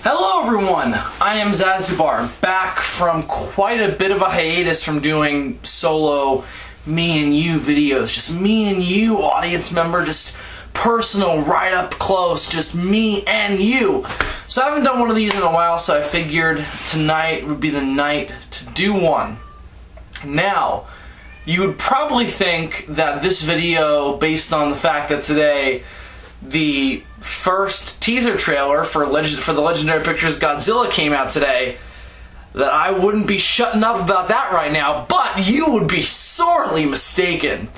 Hello everyone, I am Zazubaar, back from quite a bit of a hiatus from doing solo me and you videos. Just me and you, audience member, just personal, right up close, just me and you. So I haven't done one of these in a while, so I figured tonight would be the night to do one. Now, you would probably think that this video, based on the fact that today the first teaser trailer for the Legendary Pictures Godzilla came out today, that I wouldn't be shutting up about that right now, but you would be sorely mistaken.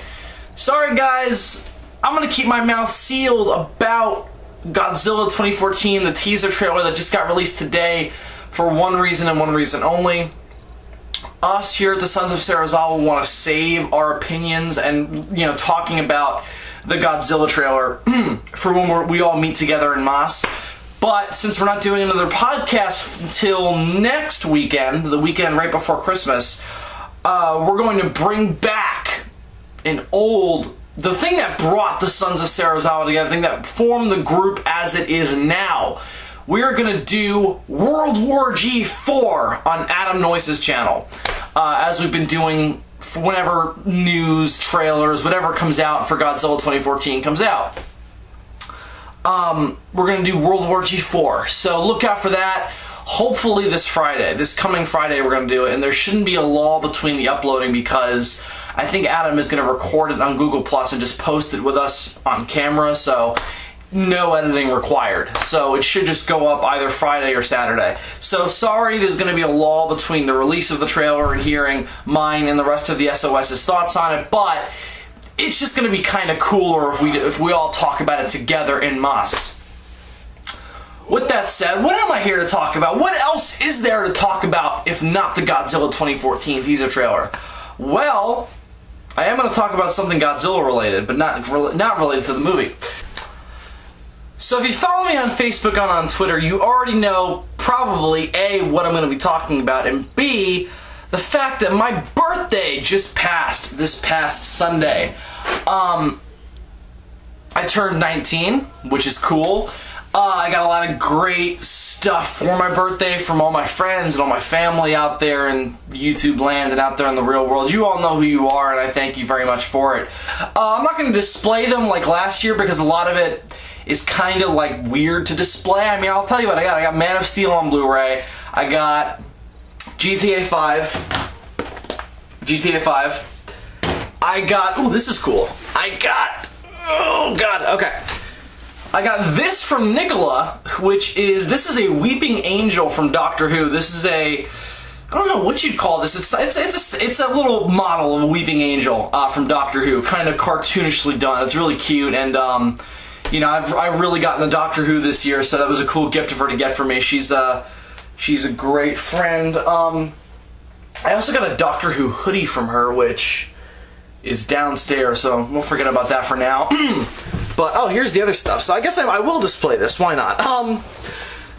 Sorry guys, I'm gonna keep my mouth sealed about Godzilla 2014, the teaser trailer that just got released today, for one reason and one reason only. Us here at the Sons of Zazubaar want to save our opinions and, talking about the Godzilla trailer for when we all meet together in Moss. But since we're not doing another podcast until next weekend, the weekend right before Christmas, we're going to bring back the thing that brought the Sons of Zazubaar together, the thing that formed the group as it is now. We're going to do World War G4 on Adam Noyce's channel, as we've been doing whenever news, trailers, whatever comes out for Godzilla 2014 comes out. We're going to do World War G4, so look out for that. Hopefully this coming Friday we're going to do it, and there shouldn't be a lull between the uploading because I think Adam is going to record it on Google Plus and just post it with us on camera, so no editing required. So it should just go up either Friday or Saturday. So sorry, there's going to be a lull between the release of the trailer and hearing mine and the rest of the SOS's thoughts on it, but it's just going to be kind of cooler if we all talk about it together in Moss. With that said, what am I here to talk about? What else is there to talk about if not the Godzilla 2014 teaser trailer? Well, I am going to talk about something Godzilla related, but not related to the movie. So if you follow me on Facebook and on Twitter, you already know probably A, what I'm going to be talking about, and B, the fact that my birthday just passed this past Sunday. I turned 19, which is cool. I got a lot of great stuff for my birthday from all my friends and all my family out there in YouTube land and out there in the real world. You all know who you are, and I thank you very much for it. I'm not going to display them like last year because a lot of it is kind of like weird to display. I mean, I'll tell you what I got. I got Man of Steel on Blu-ray. I got GTA 5. I got, ooh, this is cool. Oh god, okay. I got this from Nicola, this is a Weeping Angel from Doctor Who. This is I don't know what you'd call this. It's a little model of a Weeping Angel from Doctor Who, kind of cartoonishly done. It's really cute, and I've really gotten the Doctor Who this year, so that was a cool gift of her to get for me. She's a great friend. I also got a Doctor Who hoodie from her, which is downstairs, so we'll forget about that for now. But, oh, here's the other stuff. So I guess I will display this. Why not?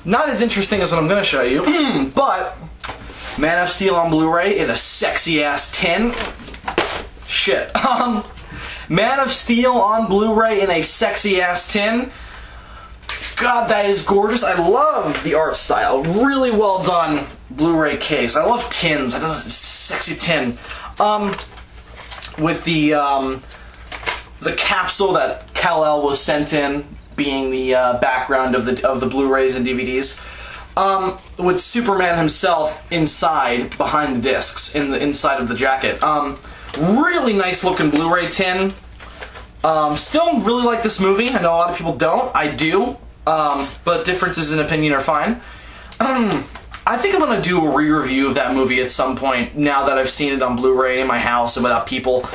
Not as interesting as what I'm going to show you, but Man of Steel on Blu-ray in a sexy-ass tin. Shit. Man of Steel on Blu-ray in a sexy-ass tin. God, that is gorgeous. I love the art style. Really well done Blu-ray case. I love tins. I don't know, it's a sexy tin. With the capsule that Kal-El was sent in being the background of the Blu-rays and DVDs. With Superman himself inside, behind the discs, inside of the jacket. Really nice looking Blu-ray tin. Still really like this movie. I know a lot of people don't. I do. But differences in opinion are fine. I think I'm going to do a re-review of that movie at some point now that I've seen it on Blu-ray in my house and without people.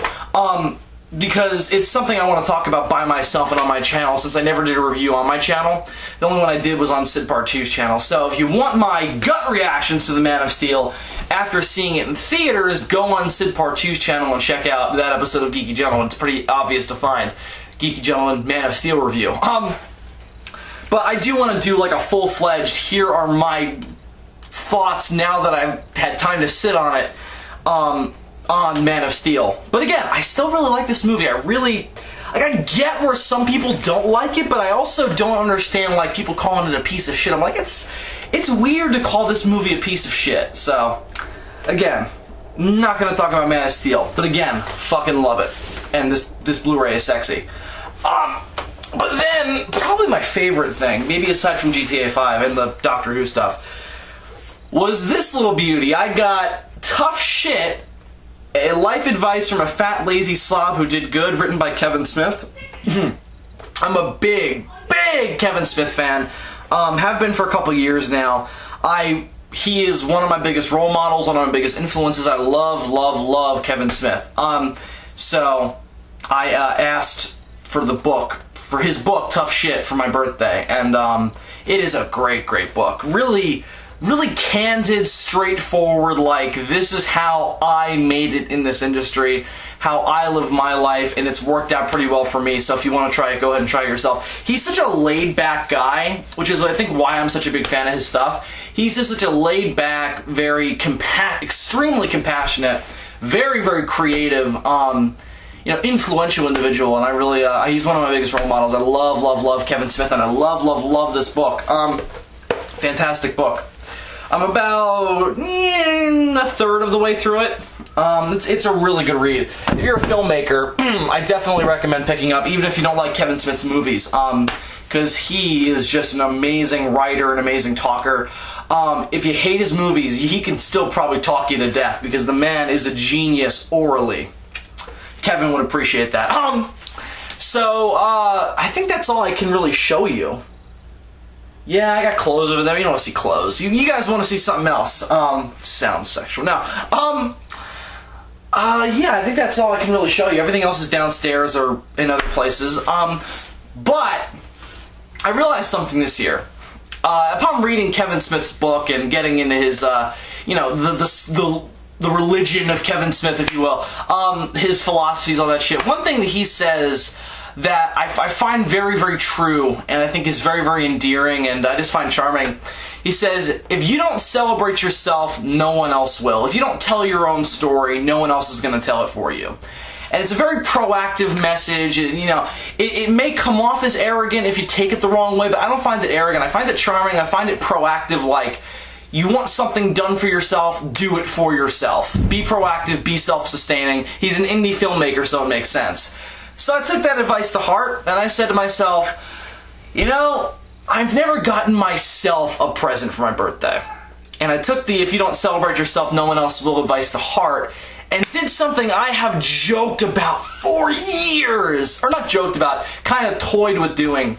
Because it's something I want to talk about by myself and on my channel, since I never did a review on my channel. The only one I did was on Sid Part 2's channel. So if you want my gut reactions to the Man of Steel after seeing it in theaters, go on Sid Part 2's channel and check out that episode of Geeky Gentleman. It's pretty obvious to find. Geeky Gentleman Man of Steel review. But I do want to do like a full-fledged, here are my thoughts now that I've had time to sit on it, on Man of Steel. But again, I still really like this movie. I get where some people don't like it, but I also don't understand like people calling it a piece of shit. I'm like, it's it's weird to call this movie a piece of shit. So, again, not gonna talk about Man of Steel, but again, fucking love it. And this Blu-ray is sexy. But then, probably my favorite thing, maybe aside from GTA 5 and the Doctor Who stuff, was this little beauty. I got Tough Shit, a life advice from a fat, lazy slob who did good, written by Kevin Smith. I'm a big Kevin Smith fan. Have been for a couple years now. He is one of my biggest role models, one of my biggest influences. I love Kevin Smith. So I asked for his book, Tough Shit, for my birthday, and it is a great book. Really candid, straightforward, like, this is how I made it in this industry, how I live my life, and it's worked out pretty well for me. So if you want to try it, go ahead and try it yourself. He's such a laid-back guy, which is, I think, why I'm such a big fan of his stuff. He's just such a laid-back, very extremely compassionate, very creative, you know, influential individual, and I really, he's one of my biggest role models. I love Kevin Smith, and I love this book. Fantastic book. I'm about a third of the way through it. It's a really good read. If you're a filmmaker, I definitely recommend picking up, even if you don't like Kevin Smith's movies, because he is just an amazing writer, an amazing talker. If you hate his movies, he can still probably talk you to death, because the man is a genius orally. Kevin would appreciate that. I think that's all I can really show you. Yeah, I got clothes over there. You don't want to see clothes. You guys want to see something else. Sounds sexual. Now, yeah, I think that's all I can really show you. Everything else is downstairs or in other places. But I realized something this year. Upon reading Kevin Smith's book and getting into his, you know, the religion of Kevin Smith, if you will, his philosophies, all that shit. One thing that he says that I find very true, and I think is very endearing, and I just find charming. He says, if you don't celebrate yourself, no one else will. If you don't tell your own story, no one else is going to tell it for you. And it's a very proactive message. You know, it may come off as arrogant if you take it the wrong way, but I don't find it arrogant. I find it charming. I find it proactive, like, you want something done for yourself, do it for yourself. Be proactive, be self-sustaining. He's an indie filmmaker, so it makes sense. So I took that advice to heart, and I said to myself, you know, I've never gotten myself a present for my birthday. And I took the if you don't celebrate yourself, no one else will advice to heart, and did something I have joked about for years. Or not joked about, kind of toyed with doing.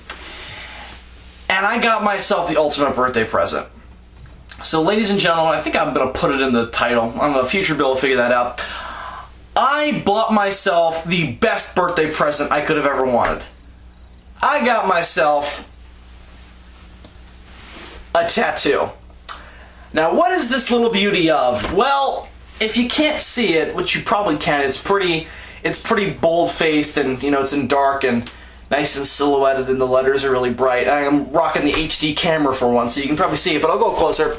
And I got myself the ultimate birthday present. So, ladies and gentlemen, I think I'm going to put it in the title. I don't know, Future Bill will figure that out. I bought myself the best birthday present I could have ever wanted. I got myself a tattoo. Now, what is this little beauty of? Well, if you can't see it, which you probably can, it's pretty bold-faced, and, you know, it's in dark and nice and silhouetted, and the letters are really bright. I'm rocking the HD camera for one, so you can probably see it, but I'll go closer.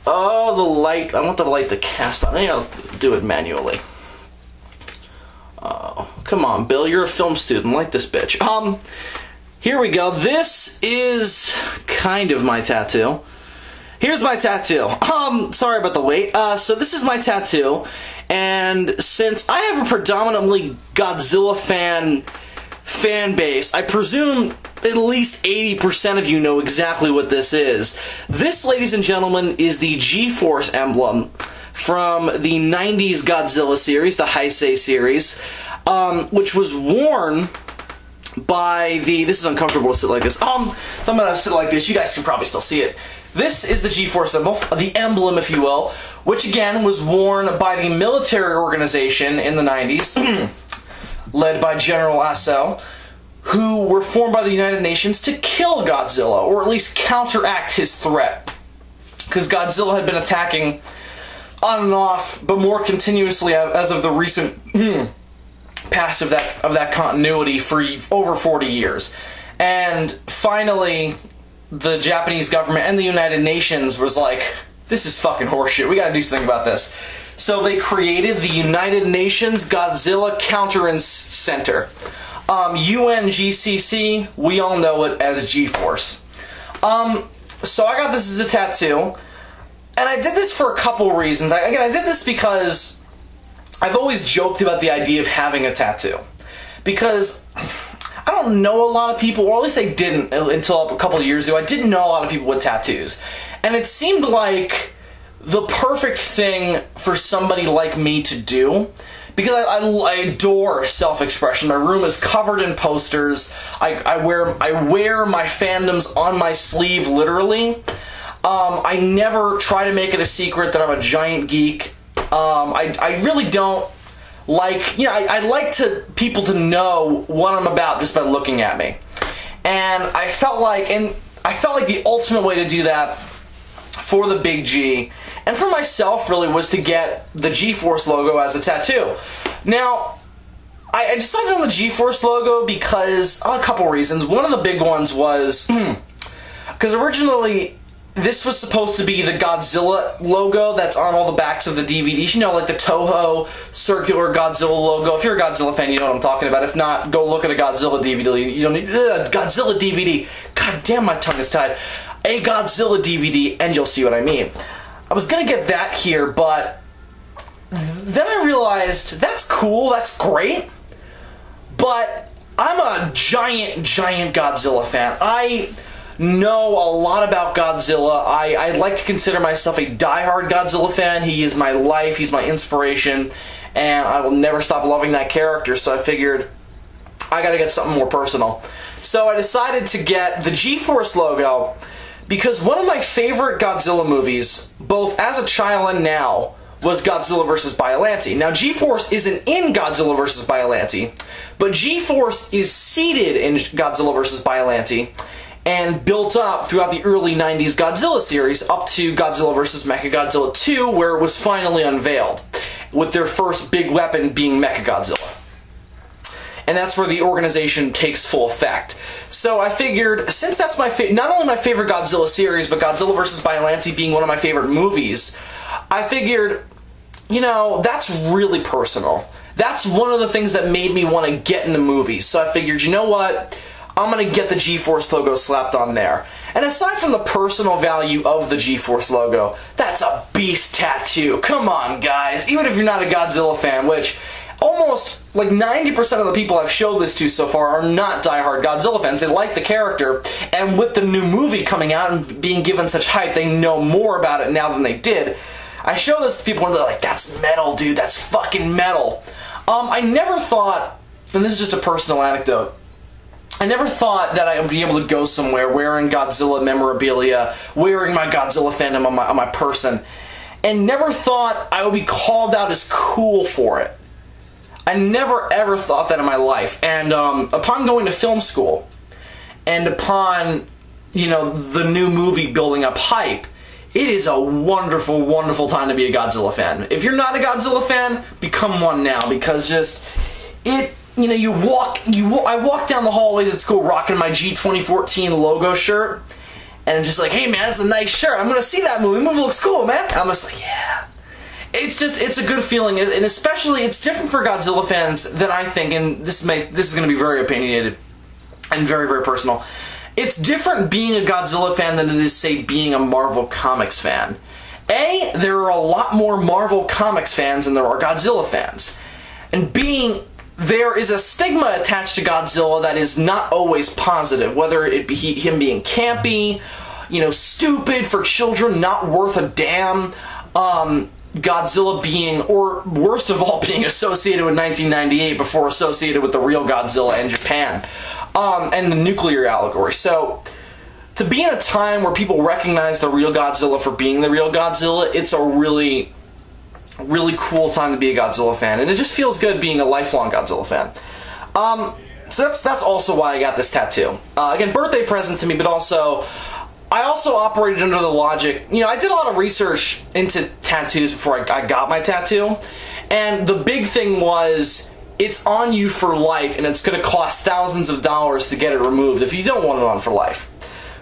Oh, the light. I want the light to cast on. Maybe I'll do it manually. Oh, come on, Bill. You're a film student. Light this bitch. Here we go. This is kind of my tattoo. Here's my tattoo. Sorry about the wait. So this is my tattoo, and since I have a predominantly Godzilla fan base, I presume at least 80% of you know exactly what this is. This, ladies and gentlemen, is the G-Force emblem from the 90s Godzilla series, the Heisei series, which was worn by the... This is uncomfortable to sit like this. So I'm gonna sit like this. You guys can probably still see it. This is the G-Force symbol, the emblem, if you will, which again was worn by the military organization in the 90s, led by General Aso, who were formed by the United Nations to kill Godzilla, or at least counteract his threat. Because Godzilla had been attacking on and off, but more continuously as of the recent past of that continuity for over 40 years. And finally, the Japanese government and the United Nations was like, this is fucking horseshit, we gotta do something about this. So they created the United Nations Godzilla Counter Center. UNGCC, we all know it as G-Force. so I got this as a tattoo, and I did this for a couple reasons. I did this because I've always joked about the idea of having a tattoo. Because I don't know a lot of people, or at least I didn't until a couple of years ago. I didn't know a lot of people with tattoos. And it seemed like the perfect thing for somebody like me to do. Because I adore self-expression. My room is covered in posters. I wear my fandoms on my sleeve, literally. I never try to make it a secret that I'm a giant geek. I really don't like, I like people to know what I'm about just by looking at me. And I felt like the ultimate way to do that for the Big G, and for myself really, was to get the G-Force logo as a tattoo. Now, I decided on the G-Force logo because, a couple reasons. One of the big ones was, because originally this was supposed to be the Godzilla logo that's on all the backs of the DVDs. You know, like the Toho circular Godzilla logo. If you're a Godzilla fan, you know what I'm talking about. If not, go look at a Godzilla DVD. You don't need Godzilla DVD. God damn, my tongue is tied. A Godzilla DVD, and you'll see what I mean. I was gonna get that here, but then I realized that's cool, that's great, but I'm a giant Godzilla fan. I know a lot about Godzilla. I like to consider myself a diehard Godzilla fan. He is my life, he's my inspiration, and I will never stop loving that character, so I figured I gotta get something more personal. So I decided to get the G-Force logo because one of my favorite Godzilla movies, both as a child and now, was Godzilla vs. Biollante. Now, G-Force isn't in Godzilla vs. Biollante, but G-Force is seated in Godzilla vs. Biollante and built up throughout the early 90s Godzilla series up to Godzilla vs. Mechagodzilla 2, where it was finally unveiled, with their first big weapon being Mechagodzilla. And that's where the organization takes full effect. So I figured, since that's not only my favorite Godzilla series, but Godzilla vs. Biollante being one of my favorite movies, I figured, that's really personal. That's one of the things that made me want to get into movies. So I figured, you know what? I'm going to get the G-Force logo slapped on there. And aside from the personal value of the G-Force logo, that's a beast tattoo. Come on, guys. Even if you're not a Godzilla fan, which almost like 90% of the people I've showed this to so far are not diehard Godzilla fans. They like the character, and with the new movie coming out and being given such hype, they know more about it now than they did. I show this to people and they're like, that's metal, dude, that's fucking metal. I never thought, and this is just a personal anecdote, I never thought that I would be able to go somewhere wearing Godzilla memorabilia, wearing my Godzilla fandom on my person, and never thought I would be called out as cool for it. I never ever thought that in my life. And upon going to film school, and upon, the new movie building up hype, it is a wonderful, wonderful time to be a Godzilla fan. If you're not a Godzilla fan, become one now, because I walk down the hallways at school rocking my G2014 logo shirt, and just like, hey man, that's a nice shirt. I'm gonna see that movie. The movie looks cool, man. And I'm just like, yeah. It's a good feeling, and especially it's different for Godzilla fans than I think, and this is going to be very opinionated and very, very personal. It's different being a Godzilla fan than it is, say, being a Marvel Comics fan. There are a lot more Marvel Comics fans than there are Godzilla fans. And there is a stigma attached to Godzilla that is not always positive, whether it be him being campy, stupid for children, not worth a damn, Godzilla being, or worst of all, being associated with 1998 before associated with the real Godzilla in Japan, and the nuclear allegory. So, to be in a time where people recognize the real Godzilla for being the real Godzilla, it's a really, really cool time to be a Godzilla fan, and it just feels good being a lifelong Godzilla fan. So that's also why I got this tattoo. Again, birthday present to me, but also, I also operated under the logic, I did a lot of research into tattoos before I got my tattoo, and the big thing was, it's on you for life, and it's going to cost thousands of dollars to get it removed if you don't want it on for life.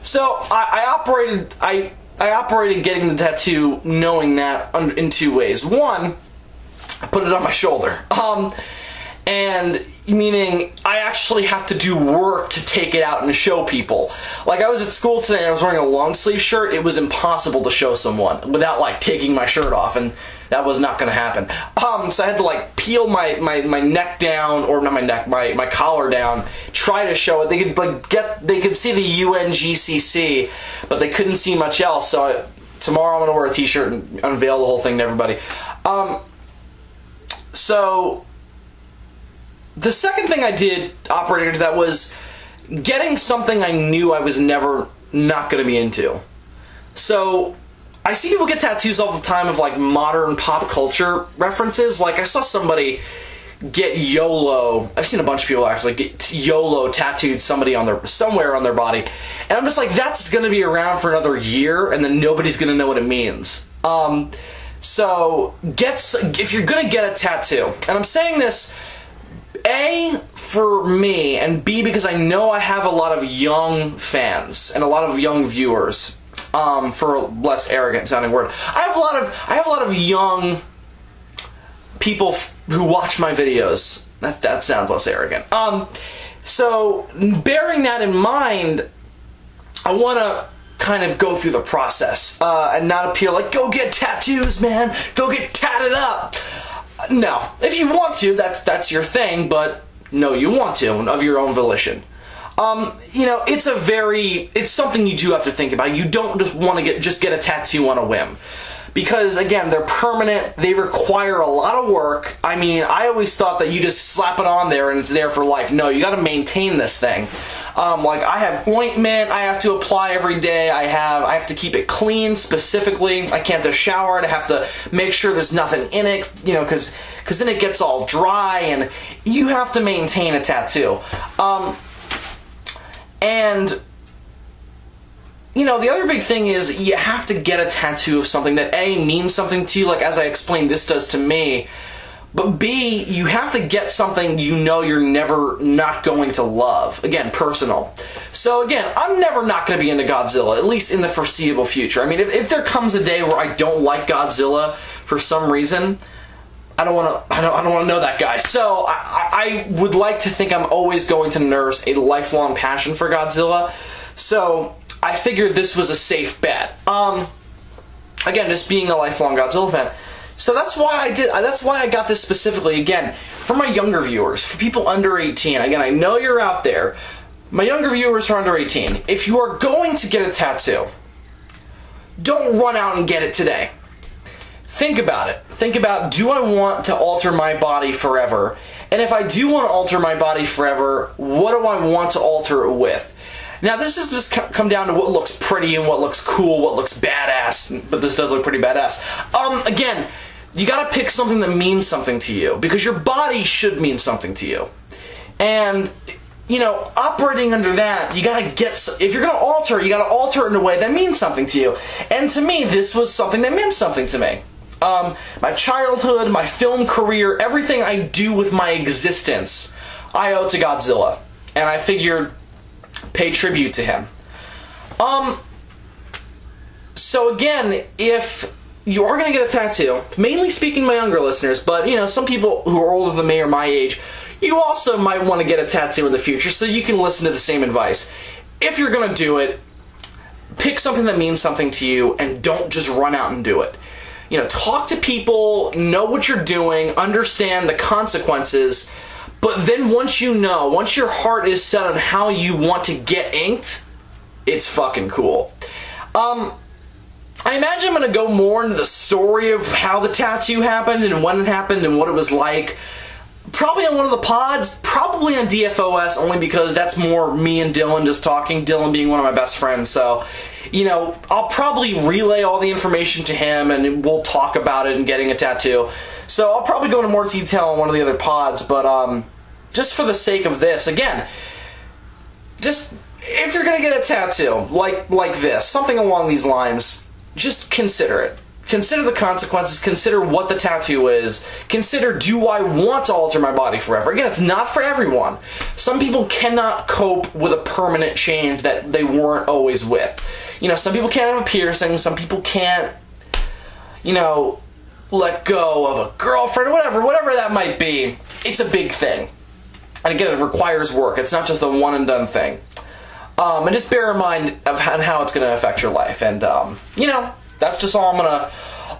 So, I operated getting the tattoo knowing that in two ways. One, I put it on my shoulder, and meaning I actually have to do work to take it out and show people. Like, I was at school today and I was wearing a long sleeve shirt. It was impossible to show someone without, like, taking my shirt off, and that was not going to happen. So I had to, like, peel my neck down, or not my neck, my collar down, try to show it. They could, like, they could see the UNGCC, but they couldn't see much else. So tomorrow I'm going to wear a t-shirt and unveil the whole thing to everybody. So the second thing I did operating into that was getting something I knew I was never not going to be into. So I see people get tattoos all the time of, like, modern pop culture references. Like, I saw somebody get YOLO. I've seen a bunch of people actually get YOLO tattooed somewhere on their body. And I'm just like, that's going to be around for another year, and then nobody's going to know what it means. So if you're going to get a tattoo, and I'm saying this A, for me, and B, because I know I have a lot of young fans and a lot of young viewers, for a less arrogant sounding word. I have a lot of young people who watch my videos. That sounds less arrogant. So bearing that in mind, I want to kind of go through the process, and not appear like, go get tattoos, man, go get tatted up. No, if you want to, that's your thing, but no, you want to, of your own volition. You know, it's something you do have to think about. You don't just want to get a tattoo on a whim. Because, again, they're permanent, they require a lot of work. I mean, I always thought that you just slap it on there and it's there for life. No, you gotta maintain this thing. Like, I have ointment I have to apply every day. I have to keep it clean specifically. I can't just shower it. I have to make sure there's nothing in it, you know, because then it gets all dry, and you have to maintain a tattoo. And you know, the other big thing is you have to get a tattoo of something that A, means something to you, like as I explained this does to me, but B, you have to get something you know you're never not going to love. Again, personal. So again, I'm never not going to be into Godzilla, at least in the foreseeable future. I mean, if there comes a day where I don't like Godzilla for some reason, I don't want to know that guy. So I would like to think I'm always going to nurse a lifelong passion for Godzilla. So I figured this was a safe bet. Again, just being a lifelong Godzilla fan. So that's why I got this specifically, again, for my younger viewers, for people under 18. Again, I know you're out there. My younger viewers are under 18. If you are going to get a tattoo, don't run out and get it today. Think about it. Think about, do I want to alter my body forever? And if I do want to alter my body forever, what do I want to alter it with? Now, this is just come down to what looks pretty and what looks cool, what looks badass, but this does look pretty badass. Again, you gotta pick something that means something to you, because your body should mean something to you. And, you know, operating under that, you gotta if you're gonna alter, you gotta alter it in a way that means something to you. And to me, this was something that meant something to me. My childhood, my film career, everything I do with my existence, I owe to Godzilla. And I figured, pay tribute to him. So again, if you are going to get a tattoo, mainly speaking my younger listeners, but you know, some people who are older than me or my age, you also might want to get a tattoo in the future, so you can listen to the same advice. If you're going to do it, pick something that means something to you, and don't just run out and do it. You know, talk to people, know what you're doing, understand the consequences. But then once you know, once your heart is set on how you want to get inked, it's fucking cool. I imagine I'm going to go more into the story of how the tattoo happened and when it happened and what it was like. Probably on one of the pods, probably on DFOS, only because that's more me and Dylan just talking, Dylan being one of my best friends. So, you know, I'll probably relay all the information to him and we'll talk about it and getting a tattoo. So I'll probably go into more detail on one of the other pods, but just for the sake of this, again, just if you're gonna get a tattoo like this, something along these lines, just consider it. Consider the consequences, consider what the tattoo is, consider, do I want to alter my body forever? Again, it's not for everyone. Some people cannot cope with a permanent change that they weren't always with. You know, some people can't have a piercing, some people can't, you know, let go of a girlfriend, whatever that might be. It's a big thing. And again, it requires work. It's not just a one and done thing. And just bear in mind of how it's going to affect your life. And, you know, that's just all I'm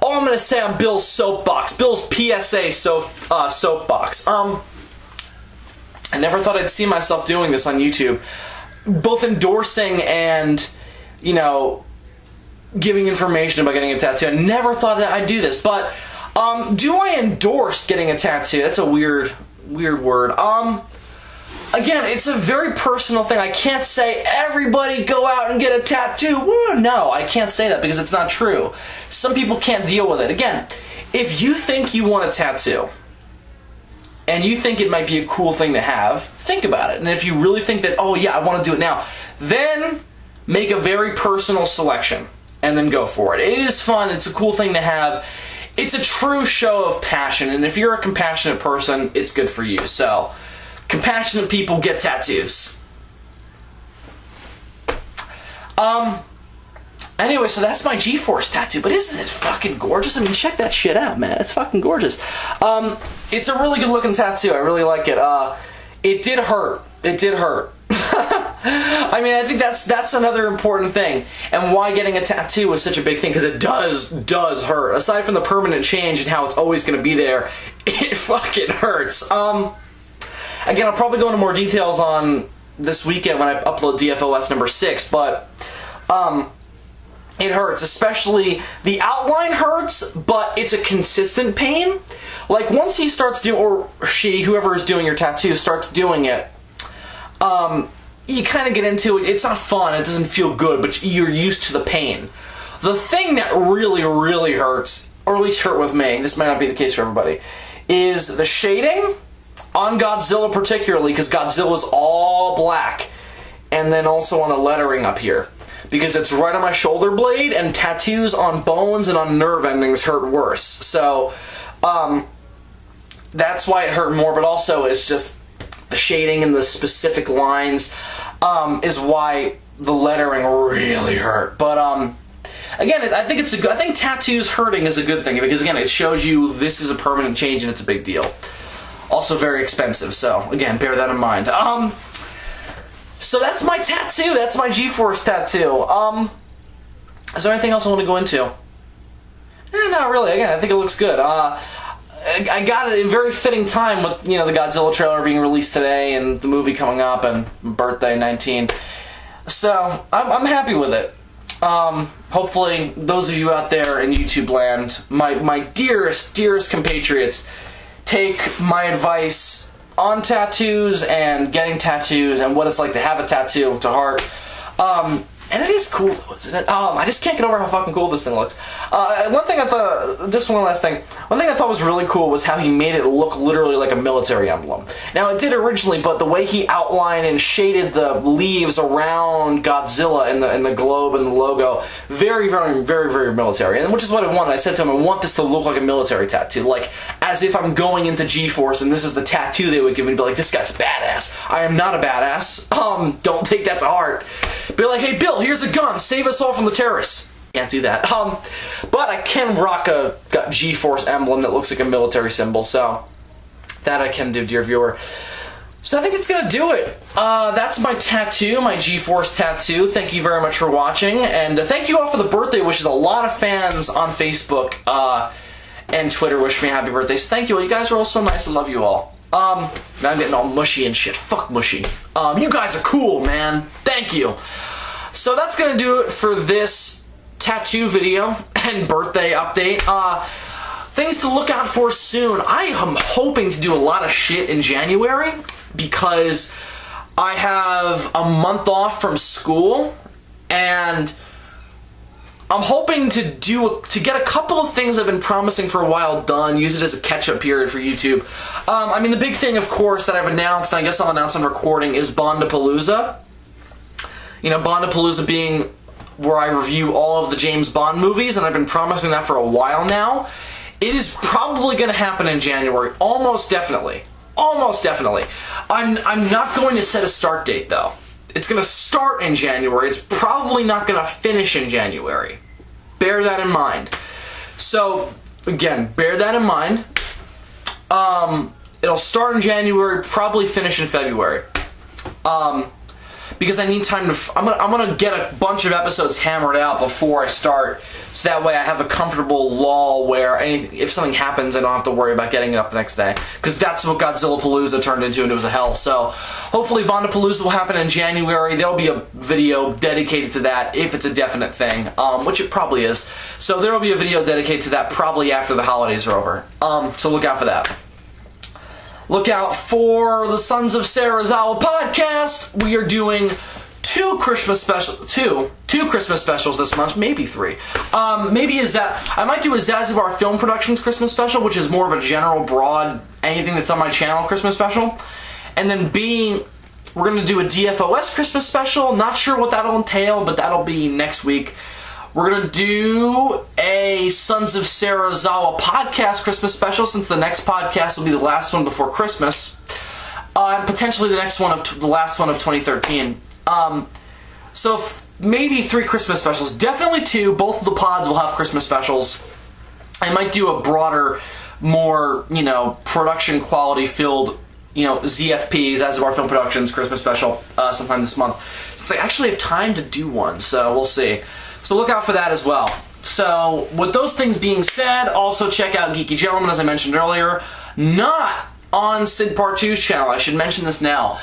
going to say on Bill's soapbox. Bill's PSA soapbox. I never thought I'd see myself doing this on YouTube. Both endorsing and, you know, giving information about getting a tattoo. I never thought that I'd do this. But, do I endorse getting a tattoo? That's a weird word. Again, it's a very personal thing. I can't say, everybody go out and get a tattoo. Woo! No, I can't say that because it's not true. Some people can't deal with it. Again, if you think you want a tattoo, and you think it might be a cool thing to have, think about it. And if you really think that, oh yeah, I want to do it now, then make a very personal selection, and then go for it. It is fun, it's a cool thing to have. It's a true show of passion, and if you're a compassionate person, it's good for you. So, compassionate people get tattoos. Anyway, so that's my G-Force tattoo, but isn't it fucking gorgeous? I mean, check that shit out, man. It's fucking gorgeous. It's a really good looking tattoo. I really like it. It did hurt. It did hurt. I mean, I think that's another important thing, and why getting a tattoo is such a big thing, because it does hurt. Aside from the permanent change and how it's always going to be there, it fucking hurts. Again, I'll probably go into more details on this weekend when I upload DFOS number 6, but it hurts, especially the outline hurts, but it's a consistent pain. Like, once he starts doing, or she, whoever is doing your tattoo, starts doing it, you kind of get into it. It's not fun, it doesn't feel good, but you're used to the pain. The thing that really, really hurts, or at least hurt with me, this might not be the case for everybody, is the shading on Godzilla particularly, because Godzilla's all black, and then also on the lettering up here, because it's right on my shoulder blade, and tattoos on bones and on nerve endings hurt worse. So, that's why it hurt more, but also it's just the shading and the specific lines is why the lettering really hurt. But again, I think tattoos hurting is a good thing, because again, it shows you this is a permanent change and it's a big deal. Also very expensive, so again, bear that in mind. So that's my tattoo. That's my G-Force tattoo. Is there anything else I want to go into? Not really. Again, I think it looks good. I got it in very fitting time with, you know, the Godzilla trailer being released today and the movie coming up and birthday 19. So I'm happy with it. Hopefully, those of you out there in YouTube land, my dearest compatriots, take my advice on tattoos and getting tattoos and what it's like to have a tattoo to heart. And it is cool though, isn't it? I just can't get over how fucking cool this thing looks. One thing I thought, just one last thing, one thing I thought was really cool was how he made it look literally like a military emblem. Now it did originally, but the way he outlined and shaded the leaves around Godzilla and the globe and the logo, very military, and which is what I wanted. I said to him, I want this to look like a military tattoo, like as if I'm going into G-Force and this is the tattoo they would give me, to be like, this guy's a badass. I am not a badass. Don't take that to heart. Be like, hey Bill, here's a gun, save us all from the terrorists. Can't do that. But I can rock a G-Force emblem that looks like a military symbol, so that I can do, dear viewer. So I think it's gonna do it. That's my tattoo, my G-Force tattoo. Thank you very much for watching, and thank you all for the birthday wishes. A lot of fans on Facebook and Twitter wish me happy birthday, so thank you all. You guys are all so nice. I love you all. Now I'm getting all mushy and shit. Fuck mushy. You guys are cool, man. Thank you. So that's gonna do it for this tattoo video and birthday update. Things to look out for soon. I am hoping to do a lot of shit in January because I have a month off from school, and I'm hoping to get a couple of things I've been promising for a while done, use it as a catch-up period for YouTube. I mean, the big thing, of course, that I've announced, and I guess I'll announce on recording, is Bondapalooza. You know, Bondapalooza being where I review all of the James Bond movies, and I've been promising that for a while now. It is probably going to happen in January, almost definitely. Almost definitely. I'm not going to set a start date, though. It's going to start in January. It's probably not going to finish in January. Bear that in mind. So, again, bear that in mind. It'll start in January, probably finish in February. Because I need time to... I'm gonna get a bunch of episodes hammered out before I start, so that way I have a comfortable lull where if something happens, I don't have to worry about getting it up the next day. Because that's what Godzilla Palooza turned into, and it was a hell. So hopefully Bondapalooza will happen in January. There'll be a video dedicated to that, if it's a definite thing, which it probably is. So there will be a video dedicated to that probably after the holidays are over. So look out for that. Look out for the Sons of Sarazawa podcast. We are doing two Christmas specials this month, maybe three. I might do a Zazubaar Film Productions Christmas special, which is more of a general, broad, anything that's on my channel Christmas special. And then we're going to do a DFOS Christmas special. Not sure what that'll entail, but that'll be next week. We're going to do a Sons of Sarazawa podcast Christmas special, since the next podcast will be the last one before Christmas. And potentially the last one of 2013. So maybe 3 Christmas specials. Definitely 2. Both of the pods will have Christmas specials. I might do a broader, more, production quality filled, ZFP, Zazubaar Film Productions Christmas special sometime this month. Since I actually have time to do one, so we'll see. So look out for that as well. So with those things being said, also check out Geeky Gentleman, as I mentioned earlier. Not on Sid Part 2's channel, I should mention this now.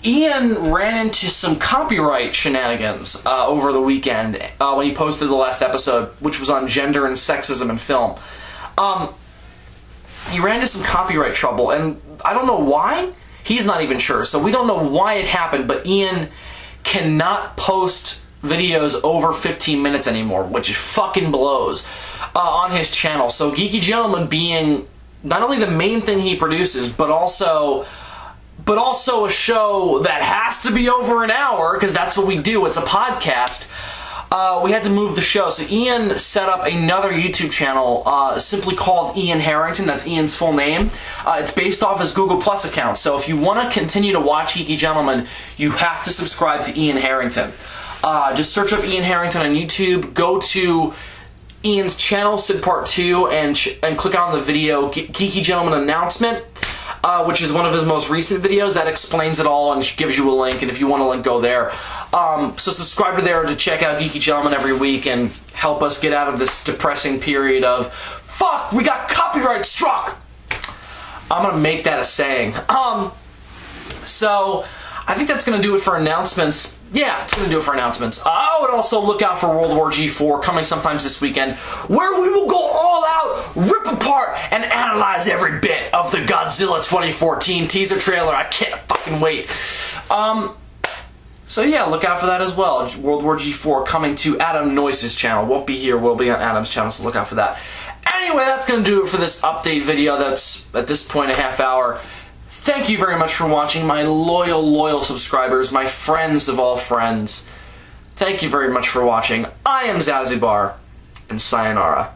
Ian ran into some copyright shenanigans over the weekend when he posted the last episode, which was on gender and sexism in film. He ran into some copyright trouble, and I don't know why. He's not even sure, so we don't know why it happened, but Ian cannot post videos over 15 minutes anymore, which is fucking blows, on his channel. So Geeky Gentleman being not only the main thing he produces, but also a show that has to be over an hour, because that's what we do, it's a podcast. We had to move the show, so Ian set up another YouTube channel simply called Ian Harrington. That's Ian's full name. It's based off his Google Plus account, so if you want to continue to watch Geeky Gentleman, you have to subscribe to Ian Harrington. Just search up Ian Harrington on YouTube, go to Ian's channel, Sid Part 2, and click on the video Geeky Gentleman Announcement, which is one of his most recent videos that explains it all and gives you a link, and if you want a link, go there. So subscribe to there to check out Geeky Gentleman every week and help us get out of this depressing period of, fuck, we got copyright struck! I'm gonna make that a saying. So, I think that's gonna do it for announcements. Yeah, it's going to do it for announcements. I would also look out for World War G4 coming sometimes this weekend, where we will go all out, rip apart, and analyze every bit of the Godzilla 2014 teaser trailer. I can't fucking wait. So yeah, look out for that as well. World War G4 coming to Adam Noyce's channel. Won't be here, will be on Adam's channel, so look out for that. Anyway, that's going to do it for this update video that's, at this point, a half hour. Thank you very much for watching, my loyal subscribers, my friends of all friends. Thank you very much for watching. I am Zazubaar, and sayonara.